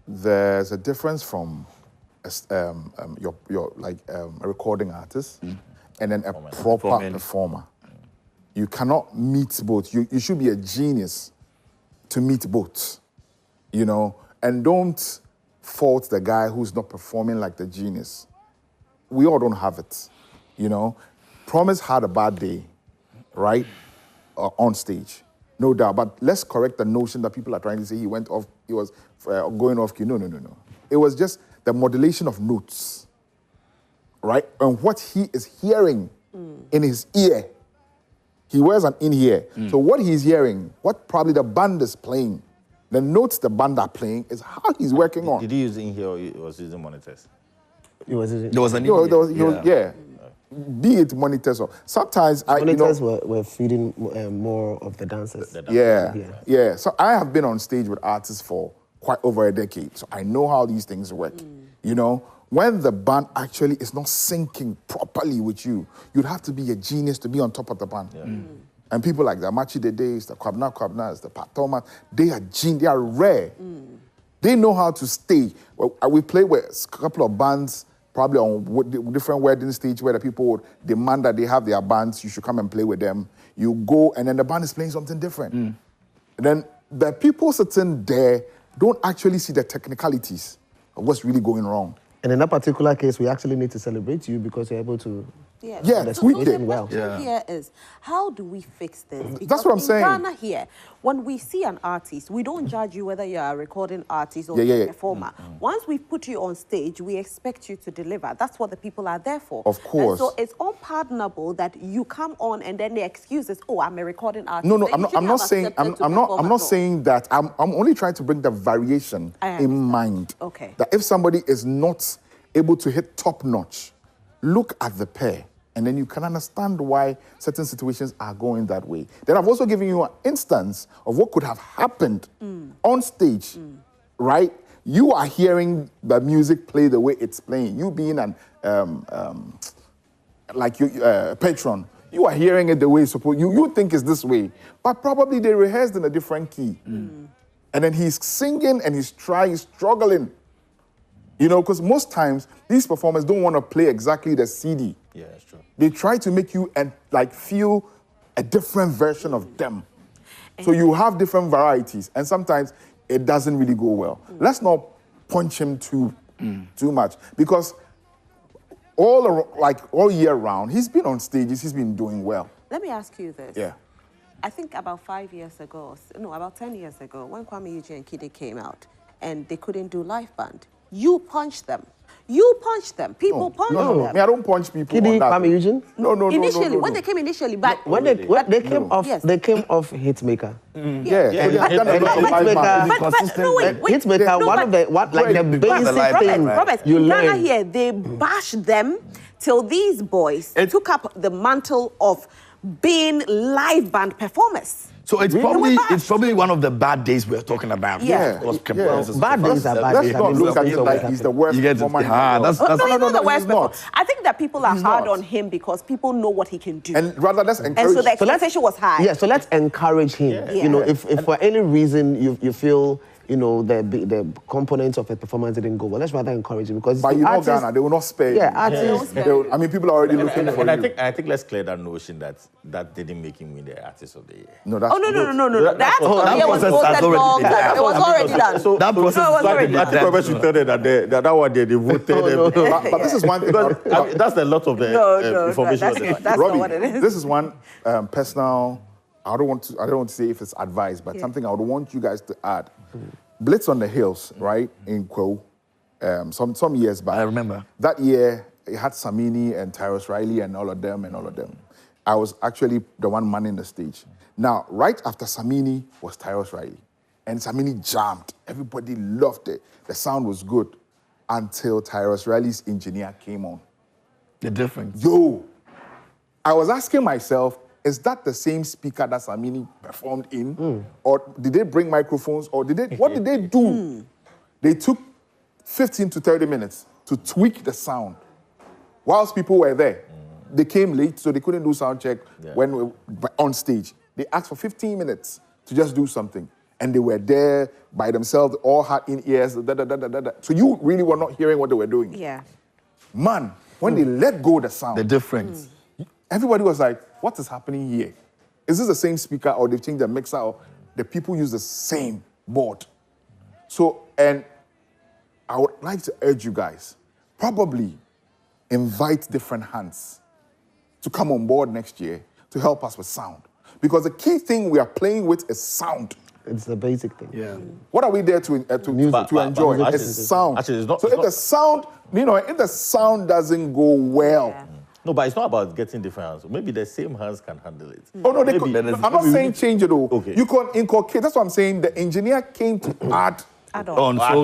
there's a difference from a recording artist and then a proper performer. You cannot meet both. You should be a genius to meet both, you know, and don't fault the guy who's not performing like the genius. We all don't have it, you know. Promise had a bad day, right, on stage, no doubt. But let's correct the notion that people are trying to say he went off, he was going off key. No. It was just the modulation of notes, right? And what he is hearing in his ear. He wears an in-ear. So what he's hearing, what probably the band is playing, the notes the band are playing is how he's working on. Did he use in-ear or he was using monitors? It was using... There was an in-ear. Yeah. Be it monitors or... Sometimes monitors were feeding more of the dancers. Yeah. So I have been on stage with artists for quite over a decade. So I know how these things work, you know? When the band actually is not syncing properly with you, you'd have to be a genius to be on top of the band. And people like the Amachi Dedes, the Kwabnas, the Patomas, they are genius, they are rare. They know how to stay. Well, we play with a couple of bands, probably on different wedding stage where the people would demand that they have their bands, you should come and play with them. You go, and then the band is playing something different. And then the people sitting there don't actually see the technicalities of what's really going wrong. And in that particular case, we actually need to celebrate you because you're able to... we did. The question here is, how do we fix this? Because that's what I'm saying. In Ghana here, when we see an artist, we don't judge you whether you're a recording artist or a performer. Once we put you on stage, we expect you to deliver. That's what the people are there for. Of course. And so it's unpardonable that you come on and then the excuse is, oh, I'm a recording artist. No, I'm not saying that. I'm only trying to bring the variation in mind. Okay. That if somebody is not able to hit top notch, look at the pair, and then you can understand why certain situations are going that way. Then I've also given you an instance of what could have happened on stage, right? You are hearing the music play the way it's playing. You being an patron, you are hearing it the way it's supposed. You think it's this way, but probably they rehearsed in a different key. And then he's singing and he's struggling. You know, because most times these performers don't want to play exactly the CD. Yeah, that's true. They try to make you feel a different version of them. So you have different varieties, and sometimes it doesn't really go well. Let's not punch him too much, because all year round, he's been on stages, he's been doing well. Let me ask you this. Yeah. I think about 5 years ago, about 10 years ago, when Kwame Eugene and Kide came out and they couldn't do live band, you punched them. People punched them. I don't punch people. Kide, Kwame Eugene? No. Initially, when they came initially, but when they came off, they came off Hitmaker. Hitmaker, one of the basic things Robert, you in Ghana learn. here, they bashed them till these boys took up the mantle of being live band performers. So it's probably one of the bad days we're talking about. Yeah. Bad days are bad days. Let's not look at it like he's the worst performer. He's not. I think that people are hard on him because people know what he can do. And rather, let's encourage. And so the expectation was high. Yeah, so let's encourage him. You know, if for any reason you feel, you know, the components of a performance didn't go well, let's rather encourage him, because but you know, Ghana, they will not spare you. Yeah, artists. I mean, people are already looking for you. I think let's clear that notion that didn't make him win the Artist of the Year. No, that's no. That was already done. So that process I think I should tell them that one day they voted. But this is one thing. That's a lot of the information. That's not what it is. This is one personal. I don't want to say if it's advice, but something I would want you guys to add. Blitz on the Hills, right, in Kwo, some years back. I remember. That year, it had Samini and Tyrus Riley and all of them. I was actually the one manning the stage. Now, right after Samini was Tyrus Riley. And Samini jammed. Everybody loved it. The sound was good until Tyrus Riley's engineer came on. The difference. Yo, I was asking myself, is that the same speaker that Samini performed in? Or did they bring microphones? Or what did they do? They took 15 to 30 minutes to tweak the sound whilst people were there. They came late, so they couldn't do sound check when we were on stage. They asked for 15 minutes to just do something. and they were there by themselves, all had in-ears, So you really were not hearing what they were doing. Yeah. Man, when they let go of the sound, The difference. everybody was like, what is happening here? Is this the same speaker or they've changed the mixer? Or the people use the same board. So, and I would like to urge you guys, probably invite different hands to come on board next year to help us with sound. Because the key thing we are playing with is sound. It's the basic thing. Yeah. What are we there to enjoy? But It's sound. actually, it's not- so it's if the sound, if the sound doesn't go well, Yeah. No, but it's not about getting different hands. Maybe the same hands can handle it. oh no, Maybe- I'm not saying change it all. Okay. You can inculcate. That's what I'm saying. The engineer came to add Add on. So